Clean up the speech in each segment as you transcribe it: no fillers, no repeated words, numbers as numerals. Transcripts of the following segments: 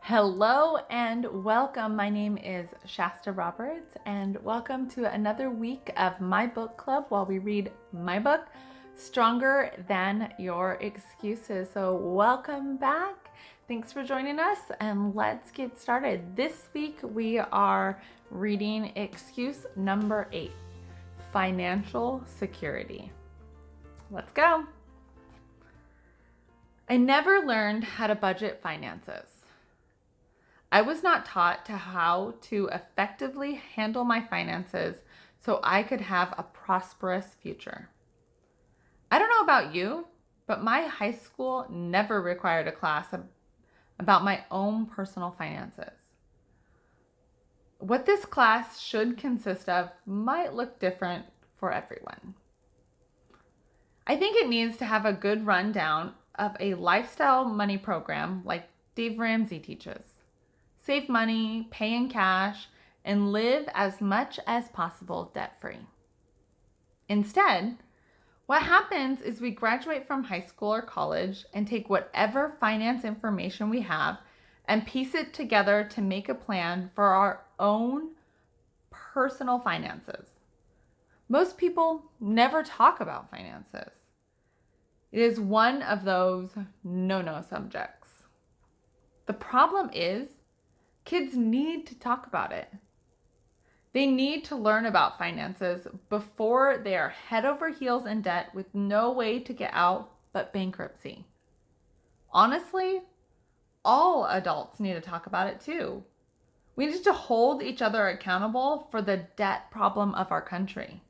Hello and welcome. My name is Shasta Roberts, and welcome to another week of my book club while we read my book, Stronger Than Your Excuses. So, welcome back. Thanks for joining us, and let's get started. This week we are reading excuse number 8, Financial Security. Let's go. I never learned how to budget finances. I was not taught how to effectively handle my finances so I could have a prosperous future. I don't know about you, but my high school never required a class about my own personal finances. What this class should consist of might look different for everyone. I think it needs to have a good rundown of a lifestyle money program like Dave Ramsey teaches. Save money, pay in cash, and live as much as possible debt-free. Instead, what happens is we graduate from high school or college and take whatever finance information we have and piece it together to make a plan for our own personal finances. Most people never talk about finances. It is one of those no-no subjects. The problem is, kids need to talk about it. They need to learn about finances before they are head over heels in debt with no way to get out but bankruptcy. Honestly, all adults need to talk about it too. We need to hold each other accountable for the debt problem of our country.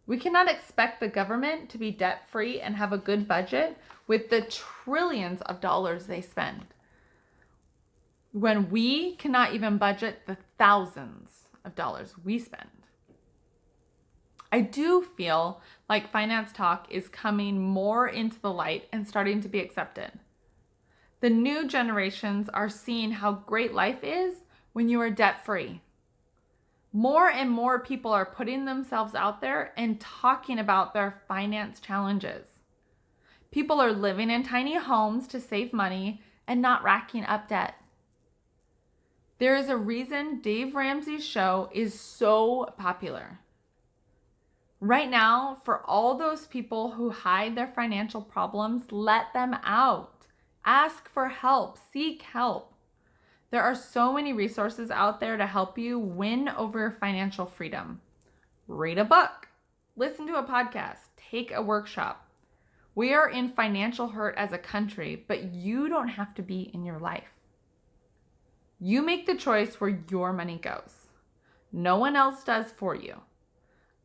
We cannot expect the government to be debt-free and have a good budget with the trillions of dollars they spend, when we cannot even budget the thousands of dollars we spend. I do feel like finance talk is coming more into the light and starting to be accepted. The new generations are seeing how great life is when you are debt-free. More and more people are putting themselves out there and talking about their finance challenges. People are living in tiny homes to save money and not racking up debt. There is a reason Dave Ramsey's show is so popular. Right now, for all those people who hide their financial problems, let them out. Ask for help. Seek help. There are so many resources out there to help you win over financial freedom. Read a book. Listen to a podcast. Take a workshop. We are in financial hurt as a country, but you don't have to be in your life. You make the choice where your money goes. No one else does for you.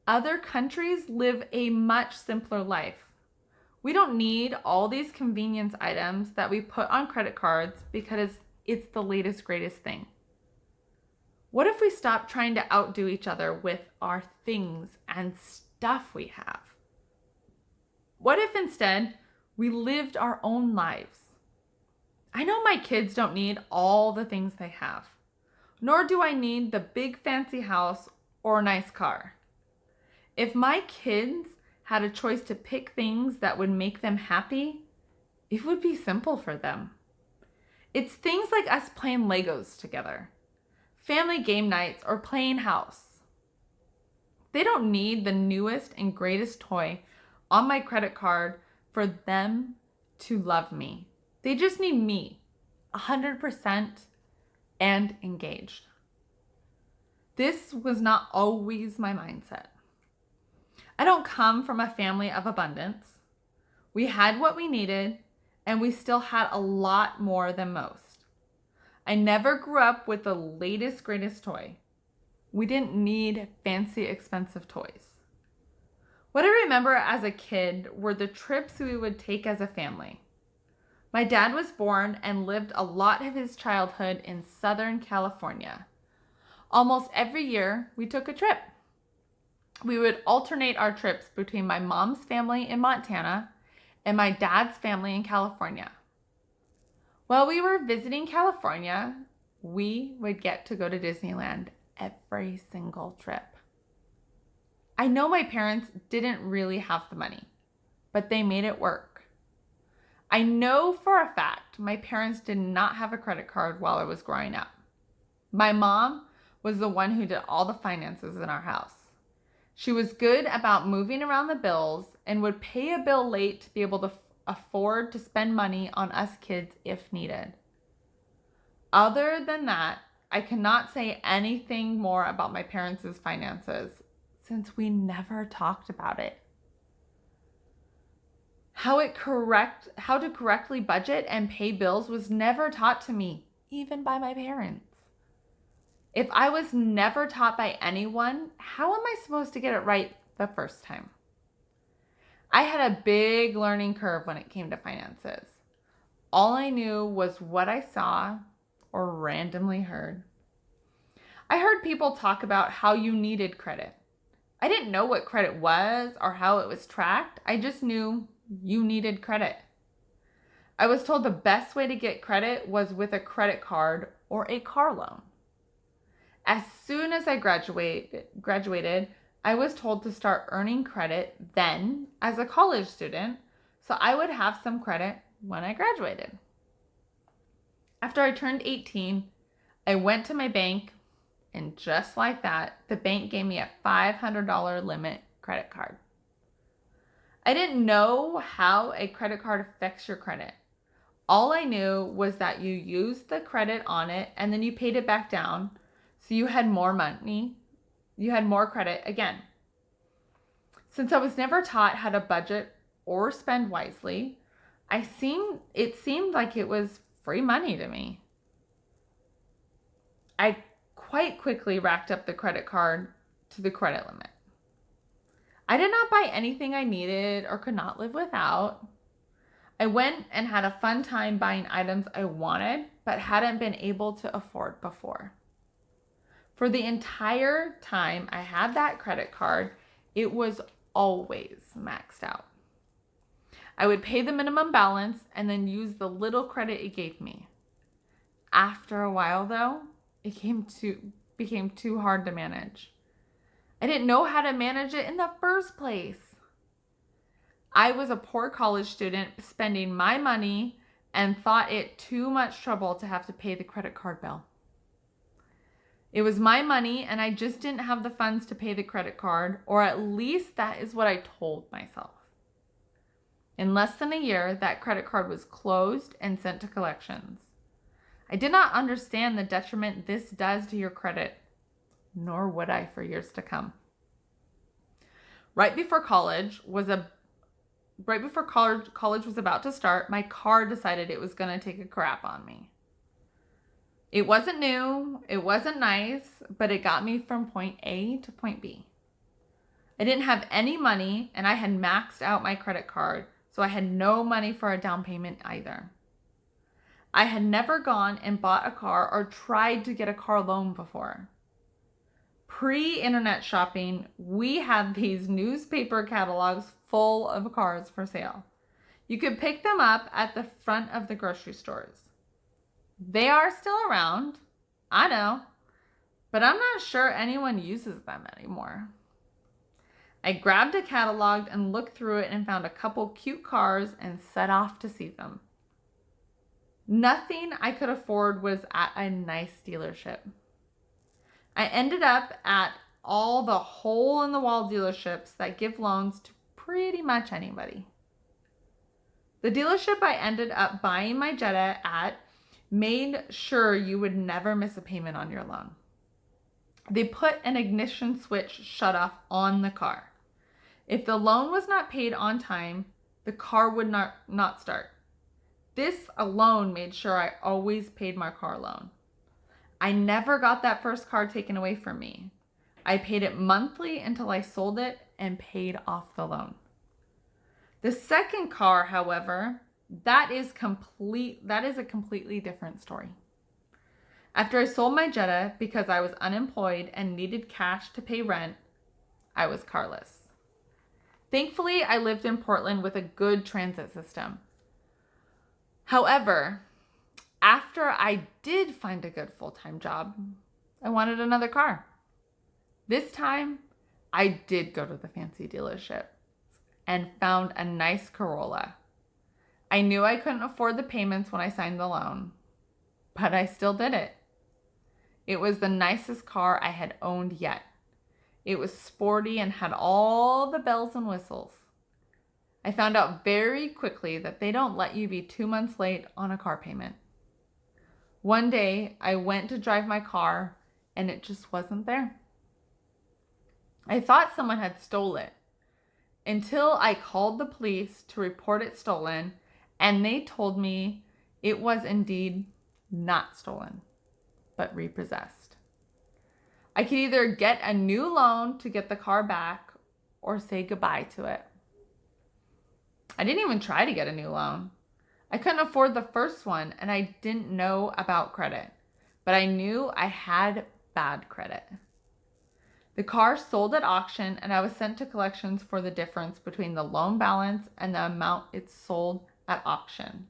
Other countries live a much simpler life. We don't need all these convenience items that we put on credit cards because it's the latest, greatest thing. What if we stop trying to outdo each other with our things and stuff we have? What if instead we lived our own lives? I know my kids don't need all the things they have, nor do I need the big fancy house or nice car. If my kids had a choice to pick things that would make them happy, it would be simple for them. It's things like us playing Legos together, family game nights, or playing house. They don't need the newest and greatest toy on my credit card for them to love me. They just need me, 100% and engaged. This was not always my mindset. I don't come from a family of abundance. We had what we needed, and we still had a lot more than most. I never grew up with the latest, greatest toy. We didn't need fancy, expensive toys. What I remember as a kid were the trips we would take as a family. My dad was born and lived a lot of his childhood in Southern California. Almost every year, we took a trip. We would alternate our trips between my mom's family in Montana and my dad's family in California. While we were visiting California, we would get to go to Disneyland every single trip. I know my parents didn't really have the money, but they made it work. I know for a fact my parents did not have a credit card while I was growing up. My mom was the one who did all the finances in our house. She was good about moving around the bills and would pay a bill late to be able to afford to spend money on us kids if needed. Other than that, I cannot say anything more about my parents' finances since we never talked about it. How to correctly budget and pay bills was never taught to me, even by my parents. If I was never taught by anyone, how am I supposed to get it right the first time? I had a big learning curve when it came to finances. All I knew was what I saw or randomly heard. I heard people talk about how you needed credit. I didn't know what credit was or how it was tracked. I just knew you needed credit. I was told the best way to get credit was with a credit card or a car loan. As soon as I graduated, I was told to start earning credit then as a college student, so I would have some credit when I graduated. After I turned 18, I went to my bank, and just like that, the bank gave me a $500 limit credit card. I didn't know how a credit card affects your credit. All I knew was that you used the credit on it and then you paid it back down, so you had more money, you had more credit again. Since I was never taught how to budget or spend wisely, it seemed like it was free money to me. I quite quickly racked up the credit card to the credit limit. I did not buy anything I needed or could not live without. I went and had a fun time buying items I wanted but hadn't been able to afford before. For the entire time I had that credit card, it was always maxed out. I would pay the minimum balance and then use the little credit it gave me. After a while, though, it became too hard to manage. I didn't know how to manage it in the first place. I was a poor college student spending my money and thought it too much trouble to have to pay the credit card bill. It was my money and I just didn't have the funds to pay the credit card, or at least that is what I told myself. In less than a year, that credit card was closed and sent to collections. I did not understand the detriment this does to your credit, nor would I for years to come. Right before college was about to start, my car decided it was going to take a crap on me. It wasn't new, it wasn't nice, but it got me from point A to point B. I didn't have any money and I had maxed out my credit card, so I had no money for a down payment either. I had never gone and bought a car or tried to get a car loan before. Pre-internet shopping, we had these newspaper catalogs full of cars for sale. You could pick them up at the front of the grocery stores. They are still around, I know, but I'm not sure anyone uses them anymore. I grabbed a catalog and looked through it and found a couple cute cars and set off to see them. Nothing I could afford was at a nice dealership. I ended up at all the hole-in-the-wall dealerships that give loans to pretty much anybody. The dealership I ended up buying my Jetta at made sure you would never miss a payment on your loan. They put an ignition switch shutoff on the car. If the loan was not paid on time, the car would not start. This alone made sure I always paid my car loan. I never got that first car taken away from me. I paid it monthly until I sold it and paid off the loan. The second car, however, that is a completely different story. After I sold my Jetta because I was unemployed and needed cash to pay rent, I was carless. Thankfully, I lived in Portland with a good transit system. However, after I did find a good full-time job, I wanted another car. This time, I did go to the fancy dealership and found a nice Corolla. I knew I couldn't afford the payments when I signed the loan, but I still did it. It was the nicest car I had owned yet. It was sporty and had all the bells and whistles. I found out very quickly that they don't let you be 2 months late on a car payment. One day, I went to drive my car and it just wasn't there. I thought someone had stolen it until I called the police to report it stolen, and they told me it was indeed not stolen, but repossessed. I could either get a new loan to get the car back or say goodbye to it. I didn't even try to get a new loan. I couldn't afford the first one, and I didn't know about credit, but I knew I had bad credit. The car sold at auction, and I was sent to collections for the difference between the loan balance and the amount it sold at auction.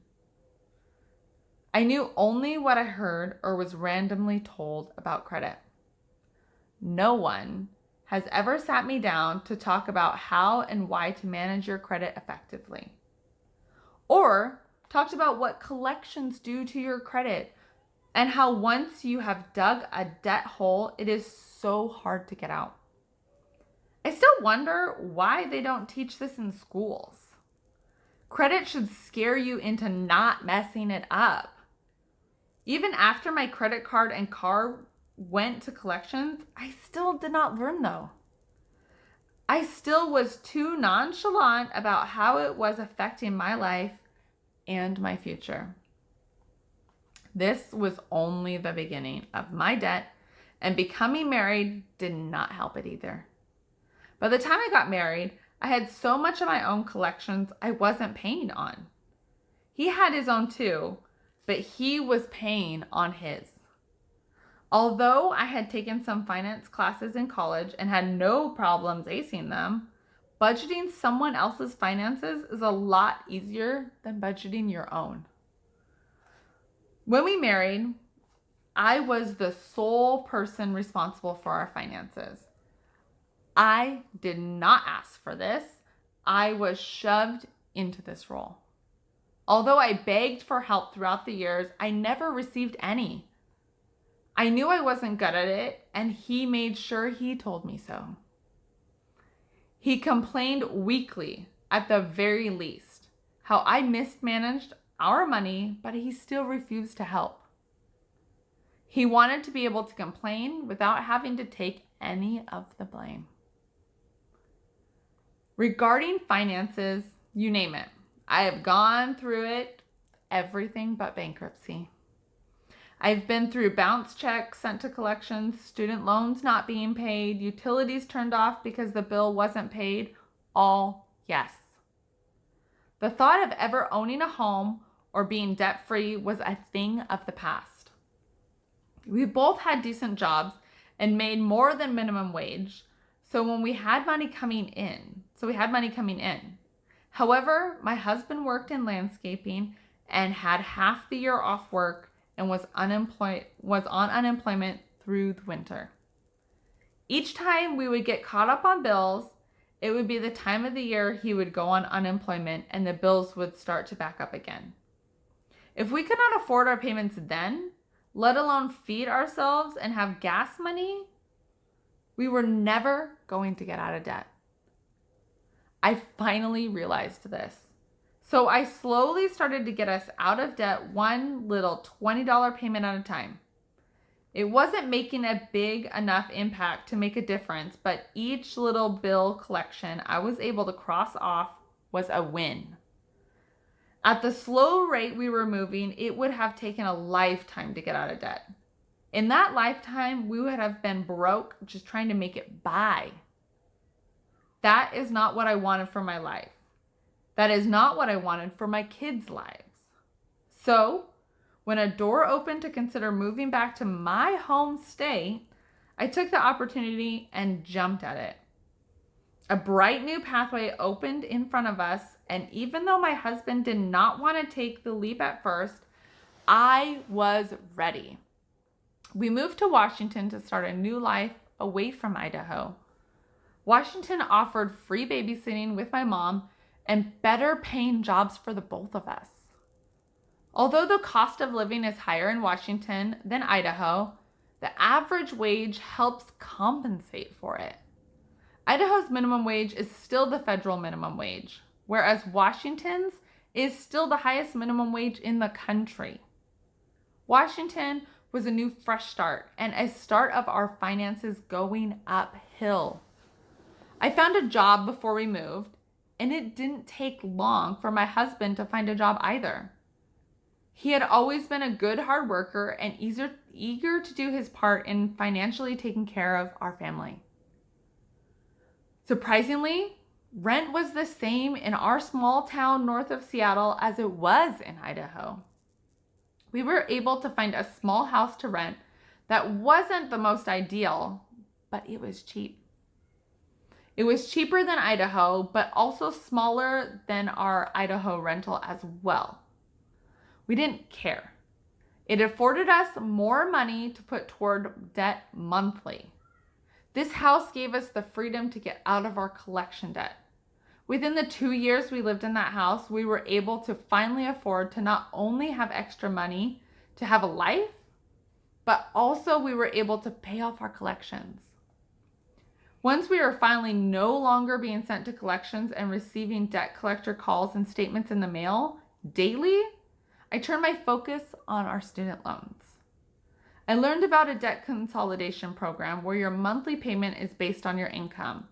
I knew only what I heard or was randomly told about credit. No one has ever sat me down to talk about how and why to manage your credit effectively, or talked about what collections do to your credit and how once you have dug a debt hole, it is so hard to get out. I still wonder why they don't teach this in schools. Credit should scare you into not messing it up. Even after my credit card and car went to collections, I still did not learn though. I still was too nonchalant about how it was affecting my life and my future. This was only the beginning of my debt, and becoming married did not help it either. By the time I got married, I had so much of my own collections I wasn't paying on. He had his own too, but he was paying on his. Although I had taken some finance classes in college and had no problems acing them, budgeting someone else's finances is a lot easier than budgeting your own. When we married, I was the sole person responsible for our finances. I did not ask for this. I was shoved into this role. Although I begged for help throughout the years, I never received any. I knew I wasn't good at it, and he made sure he told me so. He complained weekly, at the very least, how I mismanaged our money, but he still refused to help. He wanted to be able to complain without having to take any of the blame. Regarding finances, you name it, I have gone through it, everything but bankruptcy. I've been through bounce checks sent to collections, student loans not being paid, utilities turned off because the bill wasn't paid, all yes. The thought of ever owning a home or being debt-free was a thing of the past. We both had decent jobs and made more than minimum wage, so we had money coming in. However, my husband worked in landscaping and had half the year off work and was on unemployment through the winter. Each time we would get caught up on bills, it would be the time of the year he would go on unemployment and the bills would start to back up again. If we could not afford our payments then, let alone feed ourselves and have gas money, we were never going to get out of debt. I finally realized this. So I slowly started to get us out of debt, one little $20 payment at a time. It wasn't making a big enough impact to make a difference, but each little bill collection I was able to cross off was a win. At the slow rate we were moving, it would have taken a lifetime to get out of debt. In that lifetime, we would have been broke just trying to make it by. That is not what I wanted for my life. That is not what I wanted for my kids' lives. So, when a door opened to consider moving back to my home state, I took the opportunity and jumped at it. A bright new pathway opened in front of us, and even though my husband did not want to take the leap at first, I was ready. We moved to Washington to start a new life away from Idaho. Washington offered free babysitting with my mom and better paying jobs for the both of us. Although the cost of living is higher in Washington than Idaho, the average wage helps compensate for it. Idaho's minimum wage is still the federal minimum wage, whereas Washington's is still the highest minimum wage in the country. Washington was a new fresh start and a start of our finances going uphill. I found a job before we moved, and it didn't take long for my husband to find a job either. He had always been a good hard worker and eager to do his part in financially taking care of our family. Surprisingly, rent was the same in our small town north of Seattle as it was in Idaho. We were able to find a small house to rent that wasn't the most ideal, but it was cheap. It was cheaper than Idaho, but also smaller than our Idaho rental as well. We didn't care. It afforded us more money to put toward debt monthly. This house gave us the freedom to get out of our collection debt. Within the 2 years we lived in that house, we were able to finally afford to not only have extra money to have a life, but also we were able to pay off our collections. Once we were finally no longer being sent to collections and receiving debt collector calls and statements in the mail daily, I turned my focus on our student loans. I learned about a debt consolidation program where your monthly payment is based on your income,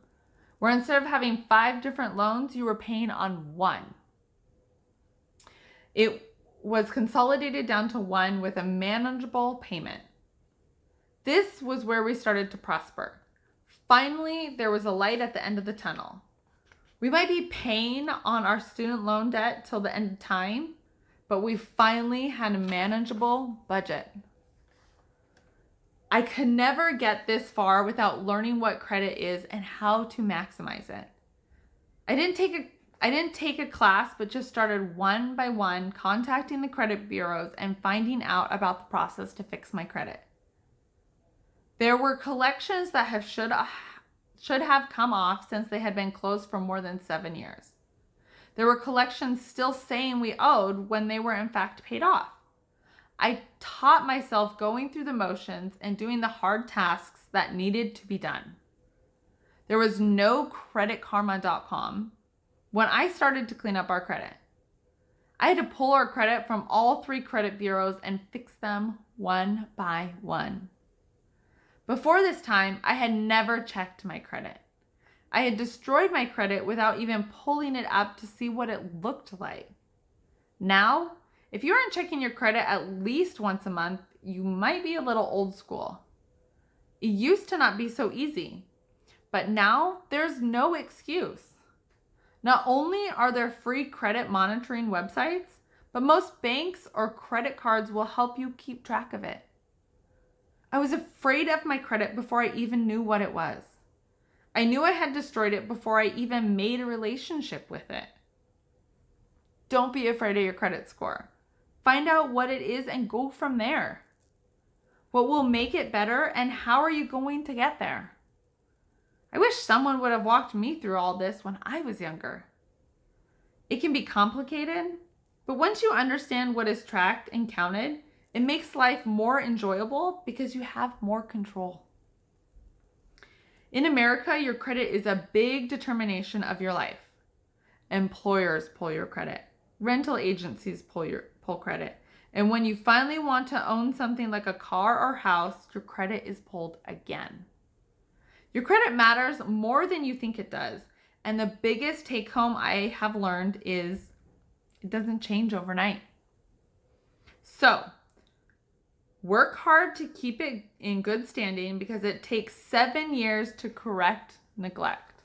where instead of having 5 different loans, you were paying on one. It was consolidated down to one with a manageable payment. This was where we started to prosper. Finally, there was a light at the end of the tunnel. We might be paying on our student loan debt till the end of time, but we finally had a manageable budget. I could never get this far without learning what credit is and how to maximize it. I didn't take a class, but just started one by one contacting the credit bureaus and finding out about the process to fix my credit. There were collections that should have come off since they had been closed for more than 7 years. There were collections still saying we owed when they were in fact paid off. I taught myself going through the motions and doing the hard tasks that needed to be done. There was no creditkarma.com when I started to clean up our credit. I had to pull our credit from all 3 credit bureaus and fix them one by one. Before this time, I had never checked my credit. I had destroyed my credit without even pulling it up to see what it looked like. Now, if you aren't checking your credit at least once a month, you might be a little old school. It used to not be so easy, but now there's no excuse. Not only are there free credit monitoring websites, but most banks or credit cards will help you keep track of it. I was afraid of my credit before I even knew what it was. I knew I had destroyed it before I even made a relationship with it. Don't be afraid of your credit score. Find out what it is and go from there. What will make it better and how are you going to get there? I wish someone would have walked me through all this when I was younger. It can be complicated, but once you understand what is tracked and counted, it makes life more enjoyable because you have more control. In America, your credit is a big determination of your life. Employers pull your credit. Rental agencies pull credit. And when you finally want to own something like a car or house, your credit is pulled again. Your credit matters more than you think it does. And the biggest take home I have learned is it doesn't change overnight. So, work hard to keep it in good standing because it takes 7 years to correct neglect.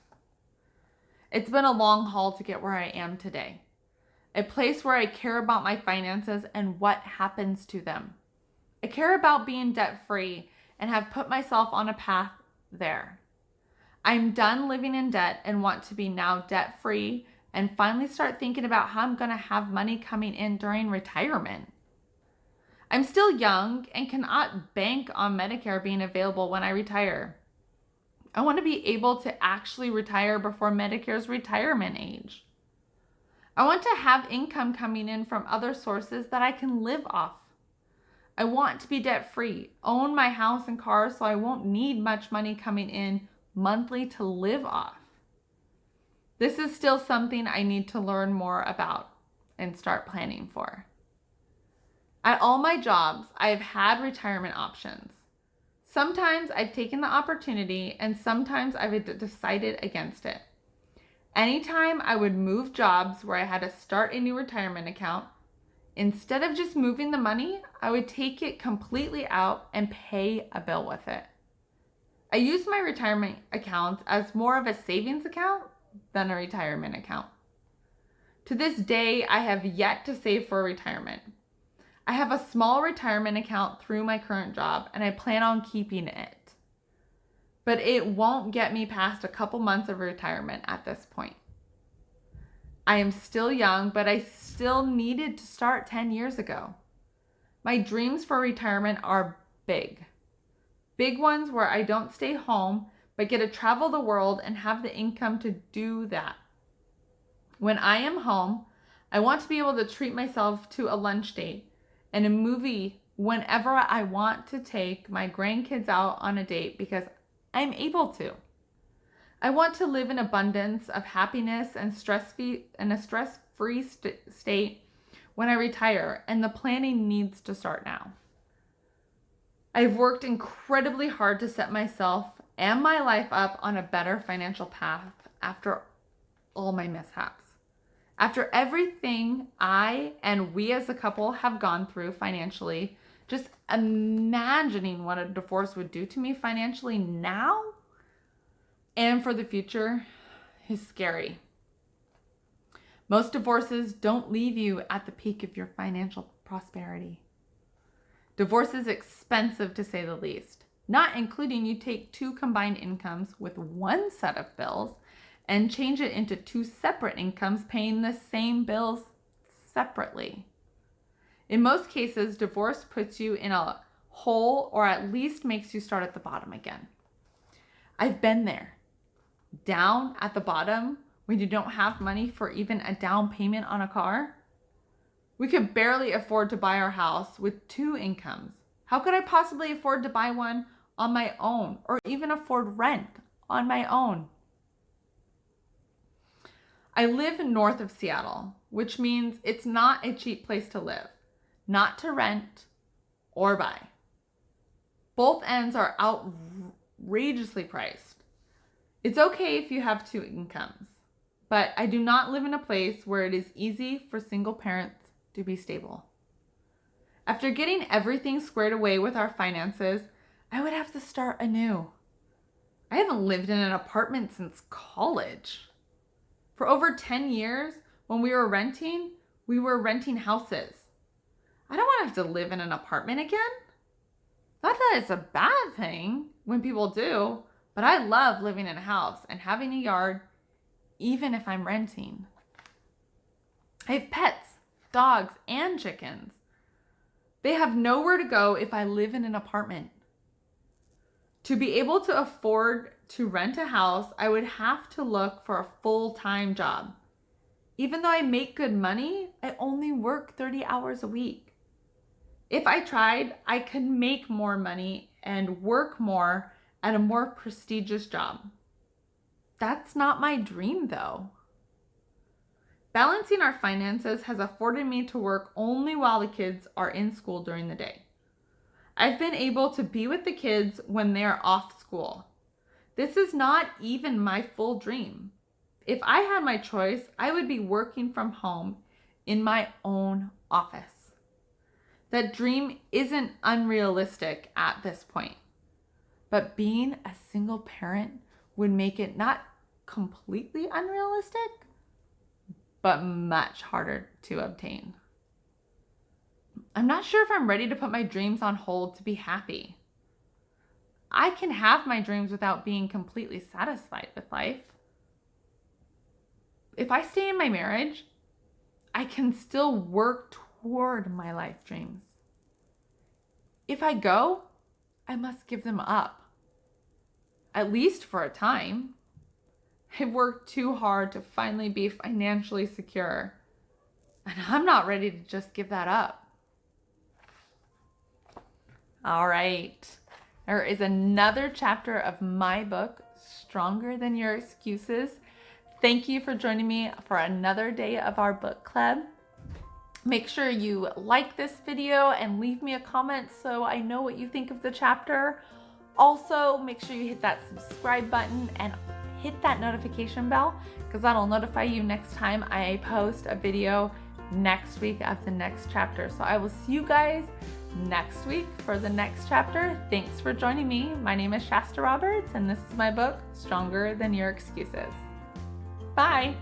It's been a long haul to get where I am today. A place where I care about my finances and what happens to them. I care about being debt-free and have put myself on a path there. I'm done living in debt and want to be now debt-free and finally start thinking about how I'm going to have money coming in during retirement. I'm still young and cannot bank on Medicare being available when I retire. I want to be able to actually retire before Medicare's retirement age. I want to have income coming in from other sources that I can live off. I want to be debt free, own my house and car so I won't need much money coming in monthly to live off. This is still something I need to learn more about and start planning for. At all my jobs, I have had retirement options. Sometimes I've taken the opportunity and sometimes I've decided against it. Anytime I would move jobs where I had to start a new retirement account, instead of just moving the money, I would take it completely out and pay a bill with it. I use my retirement accounts as more of a savings account than a retirement account. To this day, I have yet to save for retirement. I have a small retirement account through my current job and I plan on keeping it. But it won't get me past a couple months of retirement at this point. I am still young, but I still needed to start 10 years ago. My dreams for retirement are big. Big ones where I don't stay home, but get to travel the world and have the income to do that. When I am home, I want to be able to treat myself to a lunch date and a movie whenever I want to take my grandkids out on a date because I'm able to. I want to live in abundance of happiness and a stress-free state when I retire, and the planning needs to start now. I've worked incredibly hard to set myself and my life up on a better financial path after all my mishaps. After everything I and we as a couple have gone through financially, just imagining what a divorce would do to me financially now and for the future is scary. Most divorces don't leave you at the peak of your financial prosperity. Divorce is expensive to say the least, not including you take two combined incomes with one set of bills and change it into two separate incomes paying the same bills separately. In most cases, divorce puts you in a hole or at least makes you start at the bottom again. I've been there, down at the bottom when you don't have money for even a down payment on a car. We could barely afford to buy our house with two incomes. How could I possibly afford to buy one on my own or even afford rent on my own? I live north of Seattle, which means it's not a cheap place to live, not to rent or buy. Both ends are outrageously priced. It's okay if you have two incomes, but I do not live in a place where it is easy for single parents to be stable. After getting everything squared away with our finances, I would have to start anew. I haven't lived in an apartment since college. For over 10 years, when we were renting houses. I don't want to have to live in an apartment again. Not that it's a bad thing when people do, but I love living in a house and having a yard, even if I'm renting. I have pets, dogs, and chickens. They have nowhere to go if I live in an apartment. To be able to afford to rent a house, I would have to look for a full-time job. Even though I make good money, I only work 30 hours a week. If I tried, I could make more money and work more at a more prestigious job. That's not my dream, though. Balancing our finances has afforded me to work only while the kids are in school during the day. I've been able to be with the kids when they're off school. This is not even my full dream. If I had my choice, I would be working from home in my own office. That dream isn't unrealistic at this point, but being a single parent would make it not completely unrealistic, but much harder to obtain. I'm not sure if I'm ready to put my dreams on hold to be happy. I can have my dreams without being completely satisfied with life. If I stay in my marriage, I can still work toward my life dreams. If I go, I must give them up, at least for a time. I've worked too hard to finally be financially secure. And I'm not ready to just give that up. All right. There is another chapter of my book, Stronger Than Your Excuses. Thank you for joining me for another day of our book club. Make sure you like this video and leave me a comment so I know what you think of the chapter. Also, make sure you hit that subscribe button and hit that notification bell because that'll notify you next time I post a video next week of the next chapter. So I will see you guys next week for the next chapter. Thanks for joining me. My name is Shasta Roberts and this is my book, Stronger Than Your Excuses. Bye.